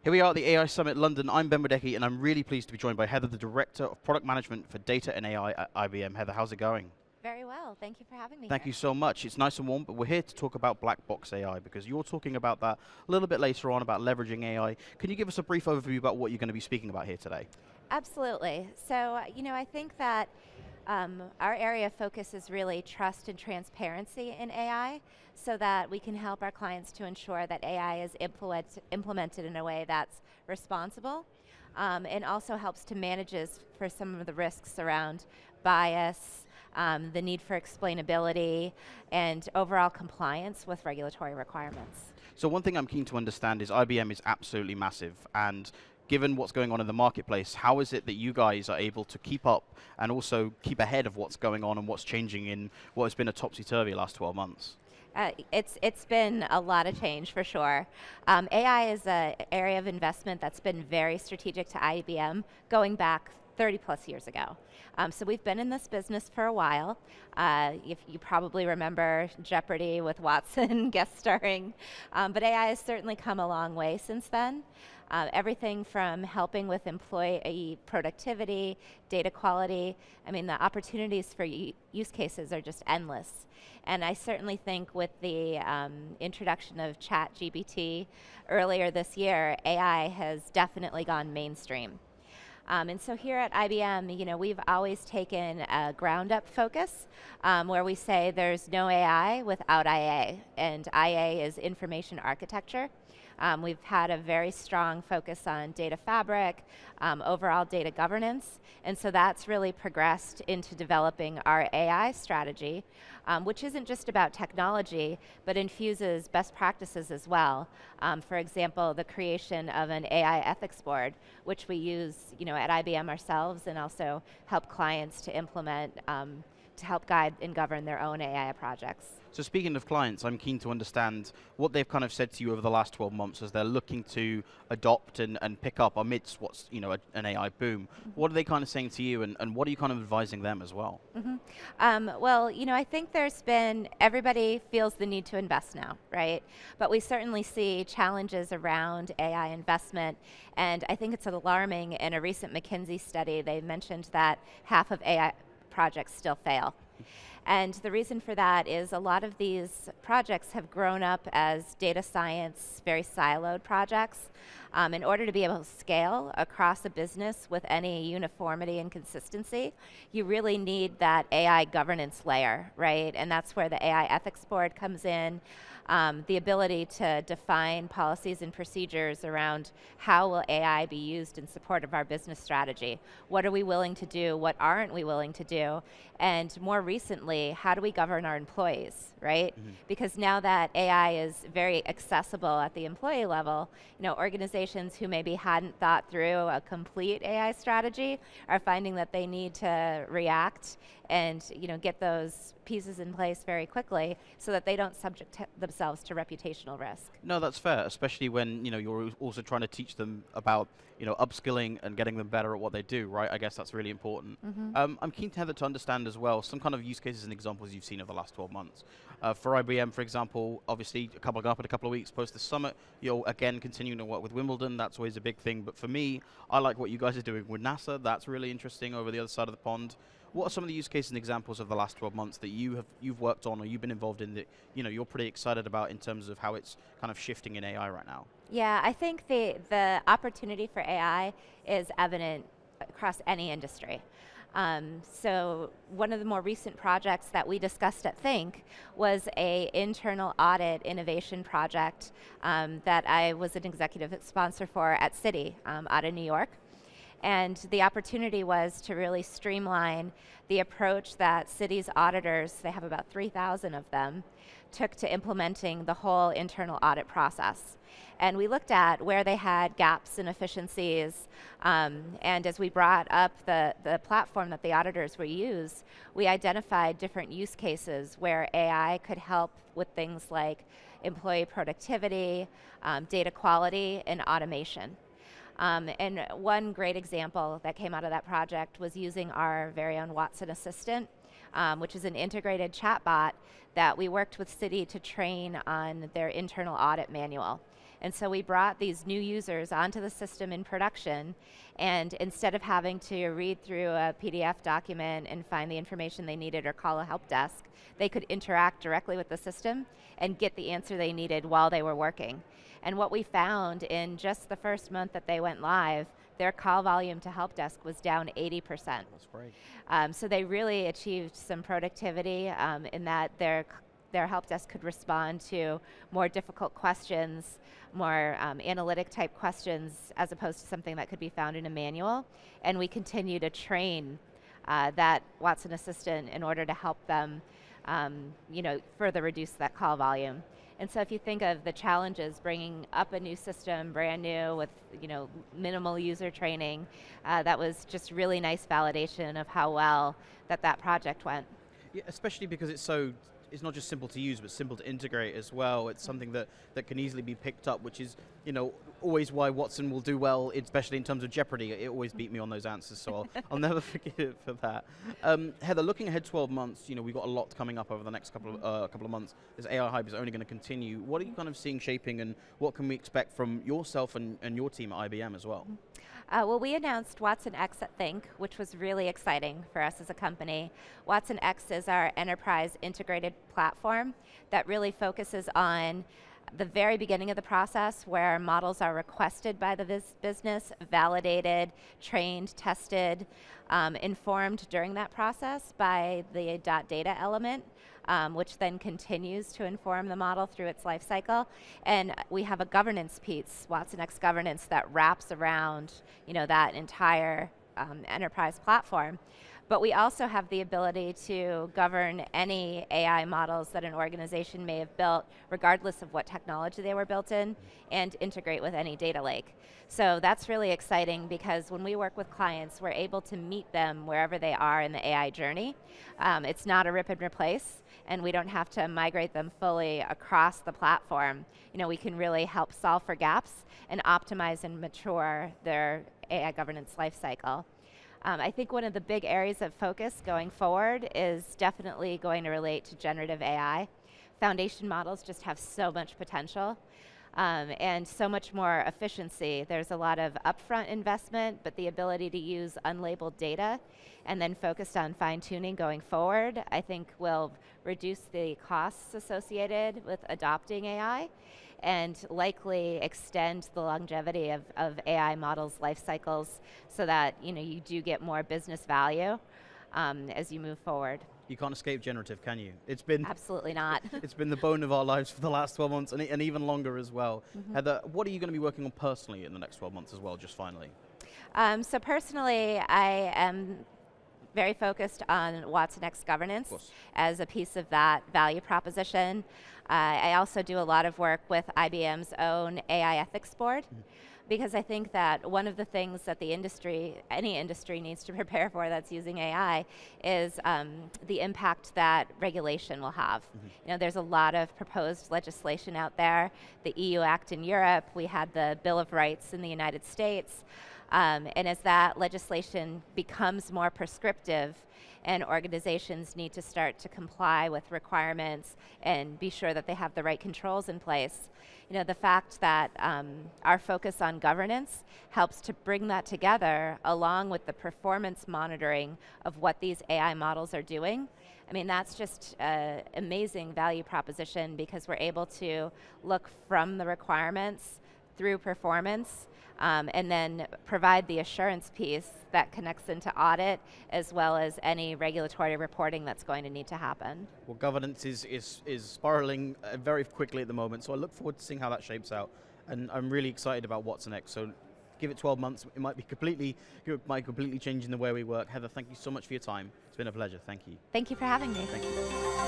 Here we are at the AI Summit London. I'm Ben Wodecki, and I'm really pleased to be joined by Heather, the Director of Product Management for Data and AI at IBM. Heather, how's it going? Very well. Thank you for having me Thank here. you so much. It's nice and warm, but we're here to talk about black box AI because you're talking about that a little bit later on, about leveraging AI. Can you give us a brief overview about what you're going to be speaking about here today? Absolutely. So, I think that our area of focus is really trust and transparency in AI so that we can help our clients to ensure that AI is implemented in a way that's responsible and also helps to manages for some of the risks around bias, the need for explainability, and overall compliance with regulatory requirements. So one thing I'm keen to understand is IBM is absolutely massive, and given what's going on in the marketplace, how is it that you guys are able to keep up and also keep ahead of what's going on and what's changing in what has been a topsy-turvy last 12 months? It's been a lot of change for sure. AI is an area of investment that's been very strategic to IBM going back 30 plus years ago. So we've been in this business for a while. If you probably remember Jeopardy with Watson guest starring, but AI has certainly come a long way since then. Everything from helping with employee productivity, data quality. I mean, the opportunities for use cases are just endless. And I certainly think with the introduction of ChatGPT earlier this year, AI has definitely gone mainstream. And so here at IBM, we've always taken a ground-up focus where we say there's no AI without IA, and IA is information architecture. We've had a very strong focus on data fabric, overall data governance, and so that's really progressed into developing our AI strategy, which isn't just about technology, but infuses best practices as well. For example, the creation of an AI ethics board, which we use at IBM ourselves and also help clients to implement to help guide and govern their own AI projects. So speaking of clients, I'm keen to understand what they've kind of said to you over the last 12 months as they're looking to adopt and pick up amidst what's an AI boom. Mm-hmm. What are they kind of saying to you, and what are you kind of advising them as well? Mm-hmm. Well, I think everybody feels the need to invest now, right? But we certainly see challenges around AI investment, and I think it's alarming. In a recent McKinsey study, they mentioned that half of AI projects still fail. And the reason for that is a lot of these projects have grown up as data science, very siloed projects. In order to be able to scale across a business with any uniformity and consistency, you really need that AI governance layer, right? And that's where the AI ethics board comes in. The ability to define policies and procedures around how will AI be used in support of our business strategy. What are we willing to do? What aren't we willing to do? And more recently, how do we govern our employees, right? Mm-hmm. Because now that AI is very accessible at the employee level, organizations who maybe hadn't thought through a complete AI strategy are finding that they need to react and get those pieces in place very quickly so that they don't subject themselves to reputational risk. No, that's fair, especially when you're also trying to teach them about upskilling and getting them better at what they do, right? I guess that's really important. Mm-hmm. I'm keen, Heather, to understand as well some kind of use cases and examples you've seen over the last 12 months. For IBM, for example, obviously coming up in a couple of weeks post the summit, you'll again continuing to work with Wimbledon. That's always a big thing. But for me, I like what you guys are doing with NASA. That's really interesting over the other side of the pond. What are some of the use cases and examples of the last 12 months that you've worked on or you've been involved in that you're pretty excited about in terms of how it's kind of shifting in AI right now? Yeah, I think the opportunity for AI is evident across any industry. So one of the more recent projects that we discussed at Think was an internal audit innovation project that I was an executive sponsor for at Citi out of New York. And the opportunity was to really streamline the approach that Citi's auditors, they have about 3,000 of them, took to implementing the whole internal audit process. And we looked at where they had gaps and efficiencies, and as we brought up the platform that the auditors would use, we identified different use cases where AI could help with things like employee productivity, data quality, and automation. And one great example that came out of that project was using our very own Watson Assistant, which is an integrated chatbot that we worked with Citi to train on their internal audit manual. And so we brought these new users onto the system in production, and instead of having to read through a PDF document and find the information they needed or call a help desk, they could interact directly with the system and get the answer they needed while they were working. And what we found in just the first month that they went live, their call volume to help desk was down 80%. That's great. So they really achieved some productivity in that their help desk could respond to more difficult questions, more analytic type questions, as opposed to something that could be found in a manual. And we continue to train that Watson assistant in order to help them further reduce that call volume. And so if you think of the challenges bringing up a new system, brand new, with minimal user training, that was just really nice validation of how well that project went. Yeah, especially because it's not just simple to use, but simple to integrate as well. It's something that can easily be picked up, which is always why Watson will do well, especially in terms of Jeopardy. It always beat me on those answers, so I'll never forget it for that. Heather, looking ahead 12 months, we've got a lot coming up over the next couple of months. This AI hype is only going to continue. What are you kind of seeing shaping, and what can we expect from yourself and your team at IBM as well? Well, we announced Watson X at Think, which was really exciting for us as a company. Watson X is our enterprise integrated platform that really focuses on the very beginning of the process, where models are requested by the business, validated, trained, tested, informed during that process by the .data element, which then continues to inform the model through its life cycle. And we have a governance piece, Watson X Governance, that wraps around that entire enterprise platform. But we also have the ability to govern any AI models that an organization may have built, regardless of what technology they were built in, and integrate with any data lake. So that's really exciting, because when we work with clients, we're able to meet them wherever they are in the AI journey. It's not a rip and replace, and we don't have to migrate them fully across the platform. We can really help solve for gaps and optimize and mature their AI governance lifecycle. I think one of the big areas of focus going forward is definitely going to relate to generative AI. Foundation models just have so much potential and so much more efficiency. There's a lot of upfront investment, but the ability to use unlabeled data and then focused on fine-tuning going forward, I think will reduce the costs associated with adopting AI and likely extend the longevity of AI models' life cycles, so that you do get more business value as you move forward. You can't escape generative, can you? It's been absolutely not. It's been the bone of our lives for the last 12 months, and even longer as well. Heather, what are you going to be working on personally in the next 12 months as well, just finally? So personally, I am very focused on Watson X Governance as a piece of that value proposition. I also do a lot of work with IBM's own AI ethics board, because I think that one of the things that any industry needs to prepare for that's using AI is the impact that regulation will have. There's a lot of proposed legislation out there. The EU Act in Europe, we had the Bill of Rights in the United States. And as that legislation becomes more prescriptive and organizations need to start to comply with requirements and be sure that they have the right controls in place, the fact that our focus on governance helps to bring that together along with the performance monitoring of what these AI models are doing. I mean, that's just an amazing value proposition, because we're able to look from the requirements through performance, and then provide the assurance piece that connects into audit, as well as any regulatory reporting that's going to need to happen. Well, governance is spiraling very quickly at the moment, so I look forward to seeing how that shapes out, and I'm really excited about what's next. So give it 12 months, it might completely change in the way we work. Heather, thank you so much for your time. It's been a pleasure. Thank you. Thank you for having me. Thank you.